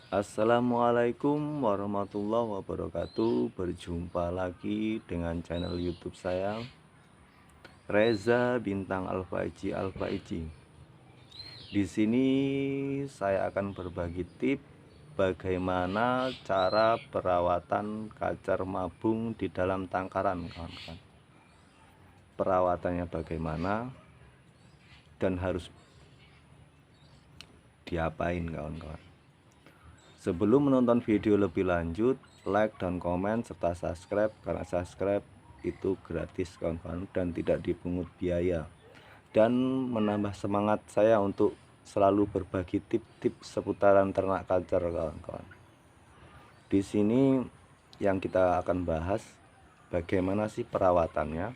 Assalamualaikum warahmatullahi wabarakatuh. Berjumpa lagi dengan channel YouTube saya, Reza Bintang Alfaiji. Di sini saya akan berbagi tips bagaimana cara perawatan kacar mabung di dalam tangkaran, kawan-kawan. Perawatannya bagaimana dan harus diapain, kawan-kawan. Sebelum menonton video lebih lanjut, like dan komen serta subscribe, karena subscribe itu gratis, kawan-kawan, dan tidak dipungut biaya, dan menambah semangat saya untuk selalu berbagi tips-tips seputaran ternak kacar, kawan-kawan. Di sini yang kita akan bahas bagaimana sih perawatannya,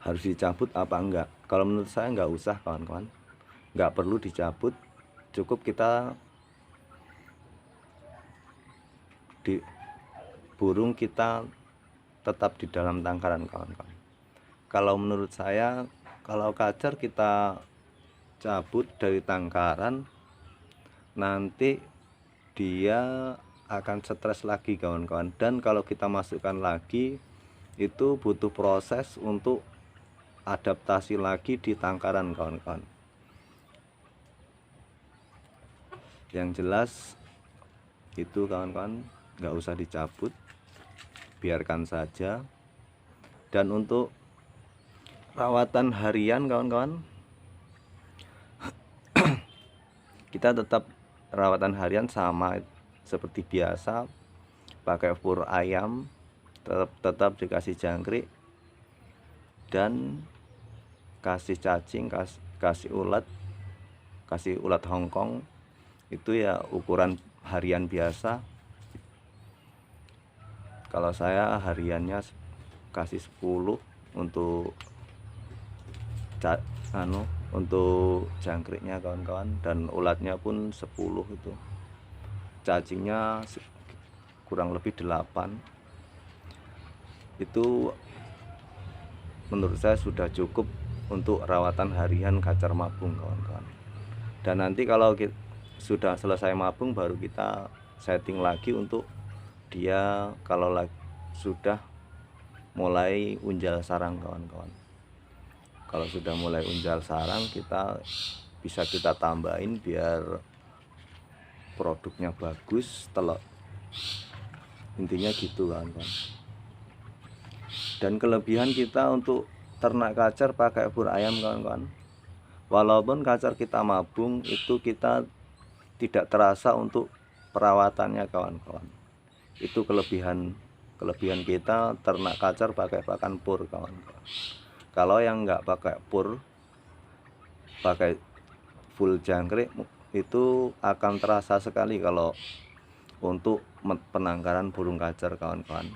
harus dicabut apa enggak. Kalau menurut saya enggak usah, kawan-kawan, enggak perlu dicabut, cukup kita di burung kita tetap di dalam tangkaran, kawan-kawan. Kalau menurut saya, kalau kacar kita cabut dari tangkaran, nanti dia akan stres lagi, kawan-kawan. Dan kalau kita masukkan lagi, itu butuh proses untuk adaptasi lagi di tangkaran, kawan-kawan. Yang jelas itu, kawan-kawan, nggak usah dicabut, biarkan saja. Dan untuk perawatan harian, kawan-kawan, kita tetap perawatan harian sama seperti biasa, pakai fur ayam, tetap dikasih jangkrik dan kasih cacing, kasih ulat Hongkong. Itu ya ukuran harian biasa. Kalau saya hariannya kasih 10 untuk untuk jangkriknya, kawan-kawan, dan ulatnya pun 10 itu. Cacingnya kurang lebih 8. Itu menurut saya sudah cukup untuk rawatan harian kacar mabung, kawan-kawan. Dan nanti kalau kita sudah selesai mabung, baru kita setting lagi untuk dia kalau sudah mulai unjal sarang, kawan-kawan. Kalau sudah mulai unjal sarang, kita bisa kita tambahin biar produknya bagus, telur. Intinya gitu, kawan-kawan. Dan kelebihan kita untuk ternak kacar pakai fur ayam, kawan-kawan, walaupun kacar kita mabung, itu kita tidak terasa untuk perawatannya, kawan-kawan. Itu kelebihan kita ternak kacar pakai pakan pur, kawan-kawan. Kalau yang nggak pakai pur, pakai full jangkrik, itu akan terasa sekali kalau untuk penangkaran burung kacar, kawan-kawan.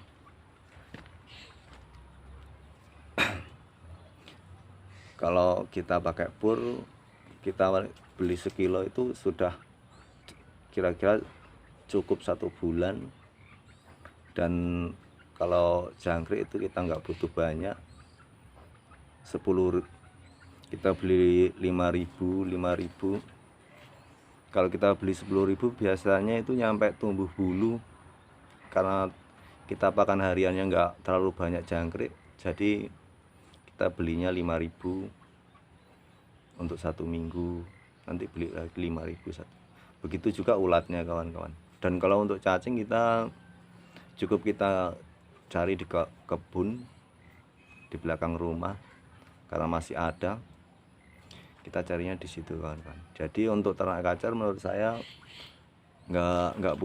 Kalau kita pakai pur, kita beli sekilo itu sudah kira-kira cukup 1 bulan. Dan kalau jangkrik itu kita nggak butuh banyak, 10 kita beli 5.000. Kalau kita beli 10.000, biasanya itu nyampe tumbuh bulu, karena kita pakan hariannya nggak terlalu banyak jangkrik, jadi kita belinya 5.000 untuk 1 minggu, nanti beli lagi 5.000. Begitu juga ulatnya, kawan-kawan. Dan kalau untuk cacing, kita cukup kita cari di kebun di belakang rumah, karena masih ada, kita carinya di situ, kawan-kawan. Jadi untuk ternak kacar menurut saya nggak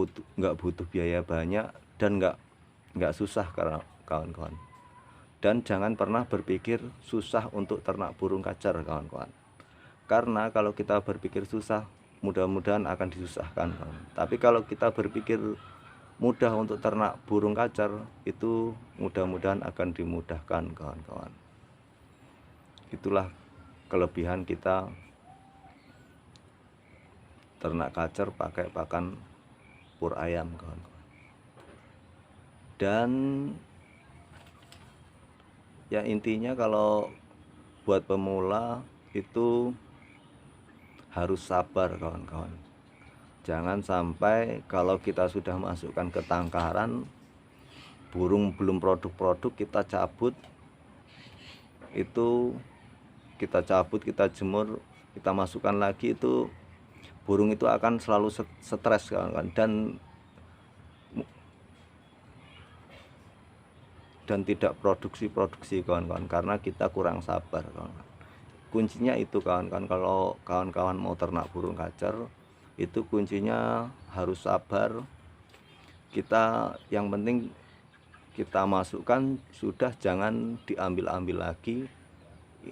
butuh biaya banyak dan nggak susah, karena kawan-kawan. Dan jangan pernah berpikir susah untuk ternak burung kacar, kawan-kawan, karena kalau kita berpikir susah, mudah-mudahan akan disusahkan, kawan. Tapi kalau kita berpikir mudah untuk ternak burung kacar, itu mudah-mudahan akan dimudahkan, kawan-kawan. Itulah kelebihan kita ternak kacar pakai pakan pur ayam, kawan-kawan. Dan ya intinya, kalau buat pemula itu harus sabar, kawan-kawan. Jangan sampai kalau kita sudah masukkan ke tangkaran, burung belum produk-produk kita cabut, itu kita cabut, kita jemur, kita masukkan lagi, itu burung itu akan selalu stres kawan-kawan, dan tidak produksi kawan-kawan, karena kita kurang sabar kawan-kawan. Kuncinya itu kawan-kawan, kalau kawan-kawan mau ternak burung kacer, itu kuncinya harus sabar. Kita yang penting kita masukkan sudah, jangan diambil-ambil lagi.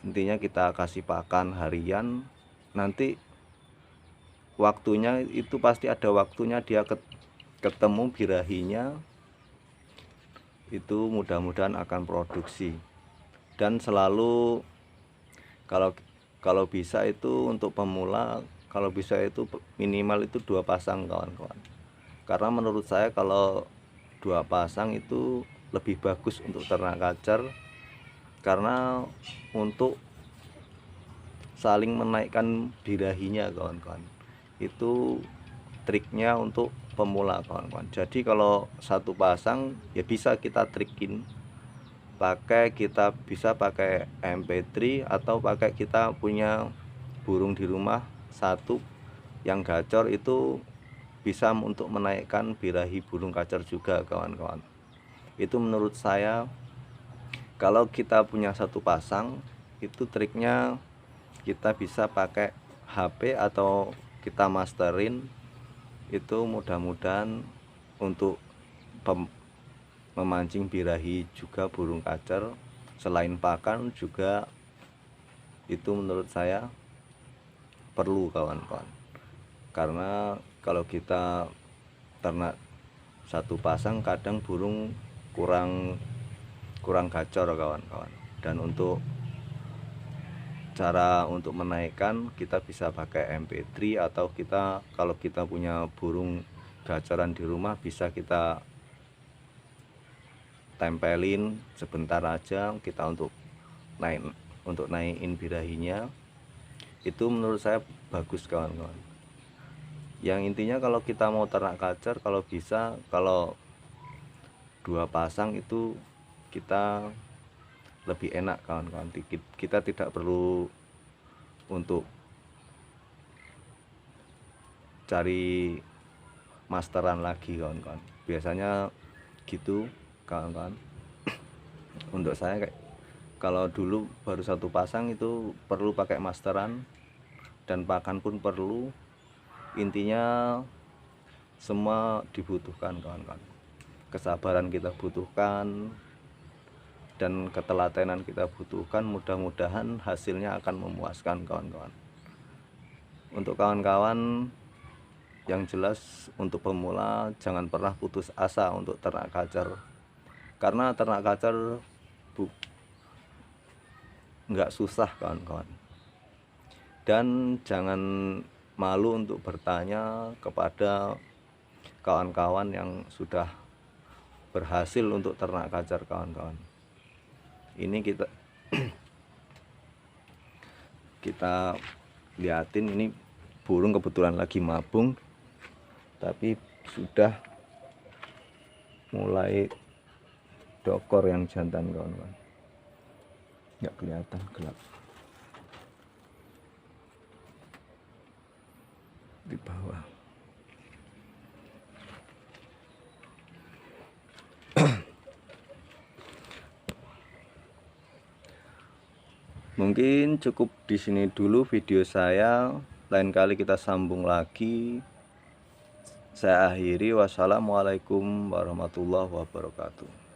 Intinya kita kasih pakan harian, nanti waktunya itu pasti ada waktunya dia ketemu birahinya, itu mudah-mudahan akan produksi. Dan selalu kalau bisa itu untuk pemula, kalau bisa itu minimal itu 2 pasang kawan-kawan, karena menurut saya kalau 2 pasang itu lebih bagus untuk ternak kacer, karena untuk saling menaikkan birahinya kawan-kawan. Itu triknya untuk pemula kawan-kawan. Jadi kalau 1 pasang ya bisa kita trikin kita bisa pakai MP3, atau pakai kita punya burung di rumah satu yang gacor, itu bisa untuk menaikkan birahi burung kacer juga kawan-kawan. Itu menurut saya, kalau kita punya 1 pasang, itu triknya kita bisa pakai HP atau kita masterin, itu mudah-mudahan untuk memancing birahi juga burung kacer. Selain pakan juga itu menurut saya perlu kawan-kawan, karena kalau kita ternak 1 pasang kadang burung kurang gacor kawan-kawan. Dan untuk cara untuk menaikkan, kita bisa pakai MP3, atau kita kalau kita punya burung gacoran di rumah bisa kita tempelin sebentar aja, kita untuk naikin birahinya. Itu menurut saya bagus kawan-kawan. Yang intinya kalau kita mau ternak kacer, kalau bisa kalau 2 pasang itu kita lebih enak kawan-kawan. Kita tidak perlu untuk cari masteran lagi kawan-kawan. Biasanya gitu kawan-kawan. Untuk saya kalau dulu baru 1 pasang itu perlu pakai masteran, dan pakan pun perlu. Intinya semua dibutuhkan kawan-kawan. Kesabaran kita butuhkan, dan ketelatenan kita butuhkan. Mudah-mudahan hasilnya akan memuaskan kawan-kawan. Untuk kawan-kawan, yang jelas untuk pemula jangan pernah putus asa untuk ternak kacer, karena ternak kacer nggak susah kawan-kawan. Dan jangan malu untuk bertanya kepada kawan-kawan yang sudah berhasil untuk ternak kacer kawan-kawan. Ini kita liatin, ini burung kebetulan lagi mabung, tapi sudah mulai dokor yang jantan kawan-kawan. Nggak kelihatan, gelap di bawah. Mungkin cukup di sini dulu video saya. Lain kali kita sambung lagi. Saya akhiri. Wassalamualaikum warahmatullahi wabarakatuh.